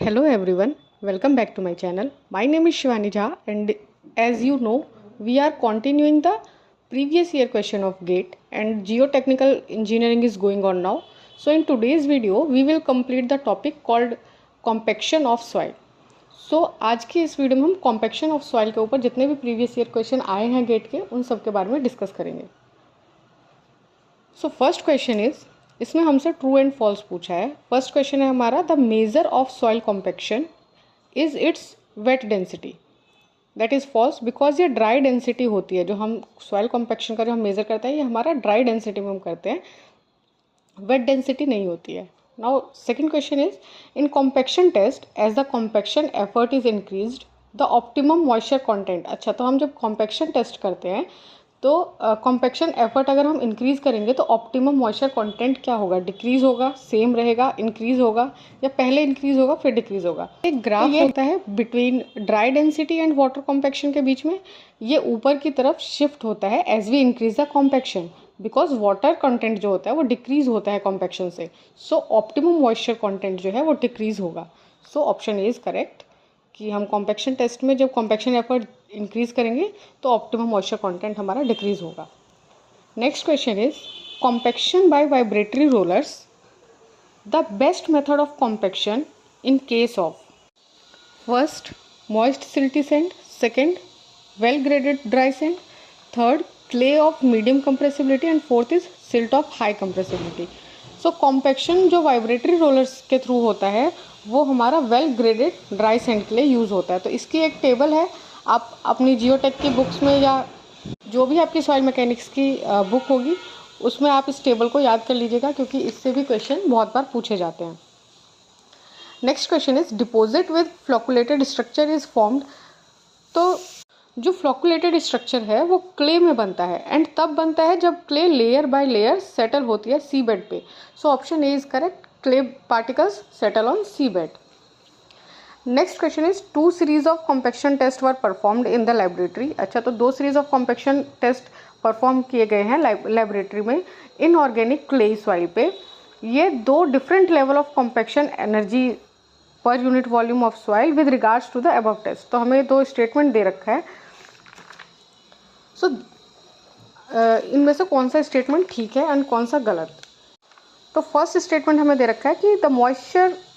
Hello everyone, welcome back to my channel. My name is Shivani Jha and as you know, we are continuing the previous year question of GATE and geotechnical engineering is going on now. So in today's video, we will complete the topic called compaction of soil. So आज की इस video में हम compaction of soil के ऊपर जितने भी previous year question आए हैं GATE के उन सब के बारे में डिस्कस करेंगे. सो फर्स्ट क्वेश्चन इज, इसमें हमसे ट्रू एंड फॉल्स पूछा है. फर्स्ट क्वेश्चन है हमारा, the measure of soil compaction is its wet density. That is false because ये ड्राई डेंसिटी होती है. जो हम सॉइल कॉम्पैक्शन का जो हम मेजर करते हैं ये हमारा ड्राई डेंसिटी में हम करते हैं, वेट डेंसिटी नहीं होती है. Now second question is, in compaction test as the compaction effort is increased the optimum moisture content. अच्छा, तो हम जब कॉम्पैक्शन टेस्ट करते हैं तो कॉम्पैक्शन एफर्ट अगर हम इंक्रीज़ करेंगे तो ऑप्टिमम मॉइस्चर कंटेंट क्या होगा, डिक्रीज़ होगा, सेम रहेगा, इंक्रीज़ होगा, या पहले इंक्रीज़ होगा फिर डिक्रीज़ होगा. एक ग्राफ होता है between dry density and water compaction के बीच में. ये ऊपर की तरफ शिफ्ट होता है as we increase the compaction because water content जो होता है वो डिक्रीज़ होता है कॉम्पैक्शन से. सो ऑप्टिमम मॉइस्चर कंटेंट जो है वो डिक्रीज़ होगा. सो ऑप्शन ए इज़ करेक्ट कि हम कॉम्पैक्शन टेस्ट में जब कॉम्पैक्शन एफर्ट इंक्रीज करेंगे तो ऑप्टिमम मॉइस्चर कंटेंट हमारा डिक्रीज होगा. Next question is, compaction by vibratory rollers, the best method of compaction in case of first moist silty sand, second well graded dry sand, third clay of medium compressibility and fourth is silt of high compressibility. So compaction जो vibratory rollers के through होता है वो हमारा well graded dry sand के लिए use होता है. तो इसकी एक टेबल है, आप अपनी जियोटेक की बुक्स में या जो भी आपकी सॉइल मैकेनिक्स की बुक होगी उसमें आप इस टेबल को याद कर लीजिएगा क्योंकि इससे भी क्वेश्चन बहुत बार पूछे जाते हैं. Next question is, deposit with flocculated structure is formed. तो जो फ्लोकुलेटेड स्ट्रक्चर है वो क्ले में बनता है एंड तब बनता है जब clay layer by layer settle होती है सी बेड पे. So option A is correct, clay particles settle on sea bed. Next question is, two series of compaction test were performed in the laboratory. अच्छा, तो दो series of compaction test perform किए गए हैं laboratory में in organic clay soil पे. ये दो different level of compaction energy per unit volume of soil with regards to the above test. तो हमें दो स्टेटमेंट दे रखा है. सो इनमें से कौन सा स्टेटमेंट ठीक है एंड कौन सा गलत. तो फर्स्ट स्टेटमेंट हमें दे रखा है कि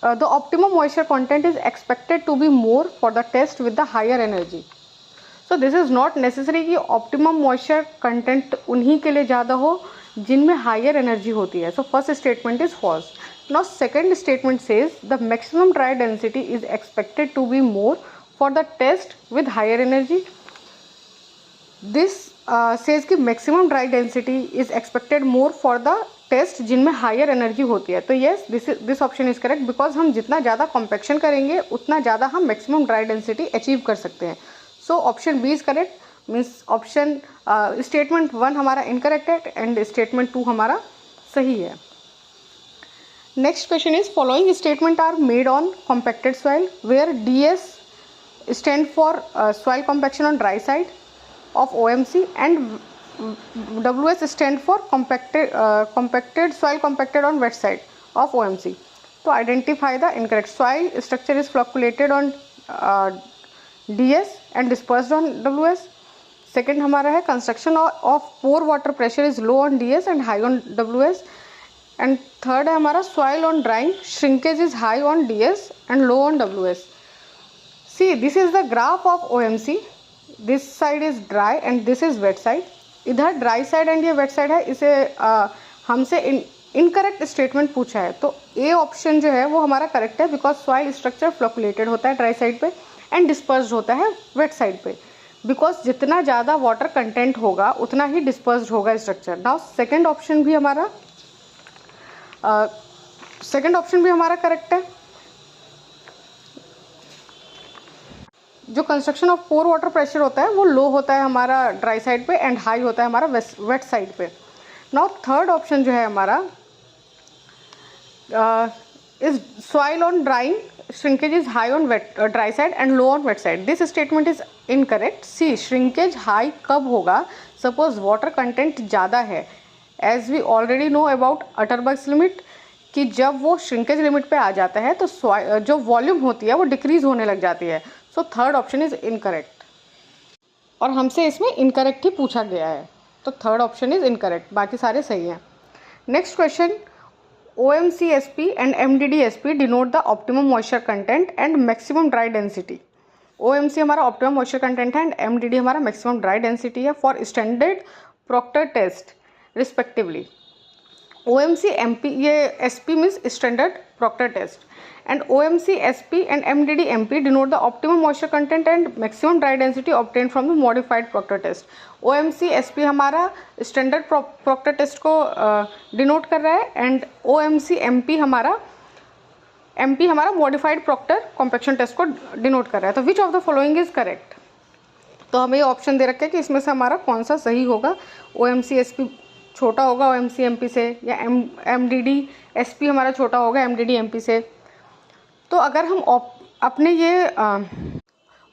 the optimum moisture content is expected to be more for the test with the higher energy. So this is not necessary कि ऑप्टिमम मॉइस्चर कंटेंट उन्हीं के लिए ज़्यादा हो जिनमें हायर एनर्जी होती है. So first statement is false. Now second statement says the maximum dry density is expected to be more for the test with higher energy. This says कि maximum dry density is expected more for the test जिनमें higher energy होती है. तो yes, this option is correct because हम जितना ज़्यादा compaction करेंगे उतना ज़्यादा हम मैक्सिमम ड्राई डेंसिटी अचीव कर सकते हैं. So option B is correct, means option statement 1 हमारा इनकरेक्ट है एंड स्टेटमेंट 2 हमारा सही है. Next question is, following statement are made on compacted soil where DS stand for soil compaction on dry side of OMC and WS stand for compacted soil compacted on wet side of OMC. तो identify the incorrect. Soil structure is flocculated on DS and dispersed on WS. Second हमारा है, construction of pore water pressure is low on DS and high on WS. And third है हमारा, soil on drying shrinkage is high on DS and low on WS. See, this is the graph of OMC. This side is dry and this is wet side. इधर dry side and ये wet side है. इसे हमसे incorrect statement पूछा है. तो A option जो है वो हमारा करेक्ट है बिकॉज सॉइल स्ट्रक्चर फ्लोकुलेटेड होता है ड्राई साइड पे एंड डिस्पर्स्ड होता है वेट साइड पे बिकॉज जितना ज़्यादा वाटर कंटेंट होगा उतना ही डिस्पर्स्ड होगा स्ट्रक्चर. नाउ सेकेंड ऑप्शन भी हमारा करेक्ट है. जो construction of pore water pressure होता है वो लो होता है हमारा ड्राई साइड पे एंड हाई होता है हमारा वेट साइड पे. नाउ थर्ड ऑप्शन जो है हमारा is soil on drying shrinkage is high on dry side and low on wet side. This statement is incorrect. See, shrinkage high कब होगा, सपोज वाटर कंटेंट ज़्यादा है. As we already know about Atterberg's limit कि जब वो shrinkage limit पे आ जाता है तो जो वॉल्यूम होती है वो डिक्रीज होने लग जाती है। So third option is incorrect, और हमसे इसमें इनकरेक्ट ही पूछा गया है, तो थर्ड ऑप्शन इज इनकरेक्ट, बाकी सारे सही हैं। Next question, OMCSP and MDDSP denote the optimum moisture content and maximum dry density. OMC हमारा ऑप्टिमम मॉइस्चर कंटेंट है एंड MDD हमारा मैक्सिमम ड्राई डेंसिटी है for standard proctor test respectively. OMC MP ये SP means standard proctor test, and OMC SP and MDD MP denote the optimum moisture content and maximum dry density obtain from the modified proctor test. OMC SP हमारा standard proctor test को denote कर रहा है and OMC MP हमारा modified Procter compaction test को denote कर रहा है। तो which of the following is correct, तो हमें ये ऑप्शन दे रखा है कि इसमें से हमारा कौन सा सही होगा। OMC SP छोटा होगा OMC MP से, या MDD SP हमारा छोटा होगा MDD MP से। तो अगर हम अपने ये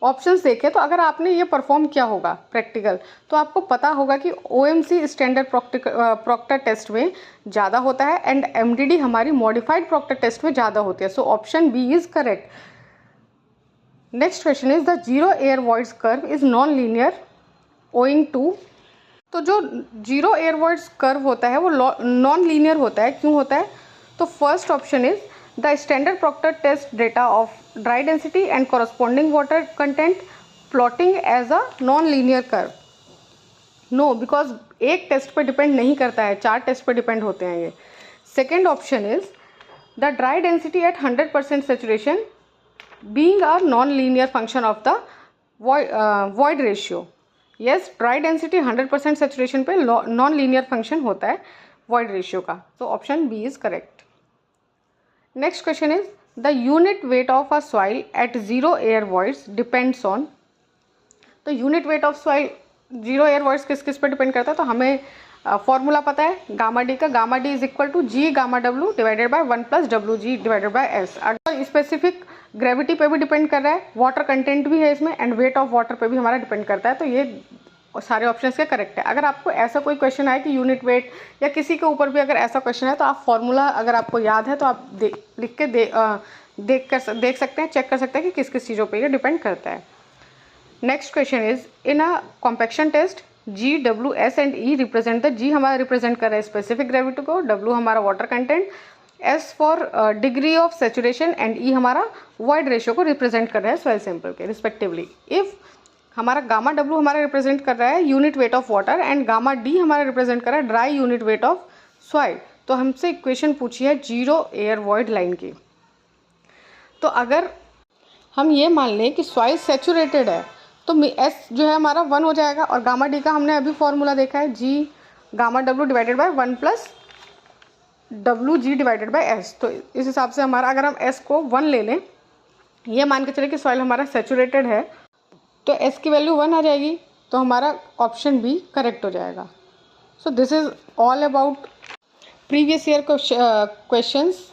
ऑप्शंस देखें तो अगर आपने ये परफॉर्म किया होगा प्रैक्टिकल तो आपको पता होगा कि OMC स्टैंडर्ड प्रॉक्टर टेस्ट में ज़्यादा होता है एंड MDD हमारी मॉडिफाइड प्रॉक्टर टेस्ट में ज़्यादा होती है। So option B is correct. Next question is the zero air voids curve is non linear owing to, तो जो जीरो एयर वॉइड्स कर्व होता है वो नॉन लीनियर होता है, क्यों होता है? तो first option is the standard proctor test data of dry density and corresponding water content plotting as a non linear curve. No, because एक टेस्ट पे डिपेंड नहीं करता है, 4 टेस्ट पे डिपेंड होते हैं ये। Second option is the dry density at 100% saturation being a non linear function of the void ratio. Yes, dry density 100% saturation पे नॉन लीनियर फंक्शन होता है वॉइड रेशियो का, तो option B is correct. Next question is the unit weight of a soil at zero air voids depends on, तो unit weight of soil zero air voids किस किस पे depend करता है? तो हमें फॉर्मूला पता है गामा डी का, gamma D is equal to G gamma W divided by 1 + WG divided by S. अगर स्पेसिफिक ग्रेविटी पे भी डिपेंड कर रहा है, वाटर कंटेंट भी है इसमें एंड वेट ऑफ वाटर पे भी हमारा डिपेंड करता है, तो ये सारे ऑप्शन के करेक्ट है। अगर आपको ऐसा कोई क्वेश्चन आए कि यूनिट वेट या किसी के ऊपर भी अगर ऐसा क्वेश्चन है तो आप फॉर्मूला अगर आपको याद है तो आप लिख के देख सकते हैं, चेक कर सकते हैं कि किस किस चीज़ों पे ये डिपेंड करता है। Next question is in a compaction test G, W, S and E represent the, G हमारा रिप्रेजेंट कर रहा है स्पेसिफिक ग्रेविटी को, W हमारा water content, S for degree of saturation and E हमारा वॉइड रेशियो को रिप्रेजेंट कर रहा है सॉइल सैंपल के रिस्पेक्टिवली। इफ हमारा गामा डब्ल्यू हमारा रिप्रेजेंट कर रहा है unit weight of water and gamma D हमारा रिप्रेजेंट कर रहा है dry unit weight of soil, तो हमसे इक्वेशन पूछी है जीरो एयर वॉइड लाइन की। तो अगर हम ये मान लें कि सॉइल सेचुरेटेड है तो एस जो है हमारा 1 हो जाएगा, और गामा डी का हमने अभी फॉर्मूला देखा है जी gamma W divided by 1 + WG divided by S. तो इस हिसाब से हमारा अगर हम एस को 1 ले लें, ये मान के चले कि सॉइल हमारा सेचुरेटेड है, तो एस की वैल्यू 1 आ जाएगी, तो हमारा ऑप्शन बी करेक्ट हो जाएगा। सो this is all about previous year questions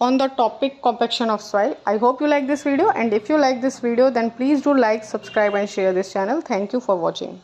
on the topic compaction of soil. I hope you like this video, and if you like this video then please do like, subscribe and share this channel. Thank you for watching.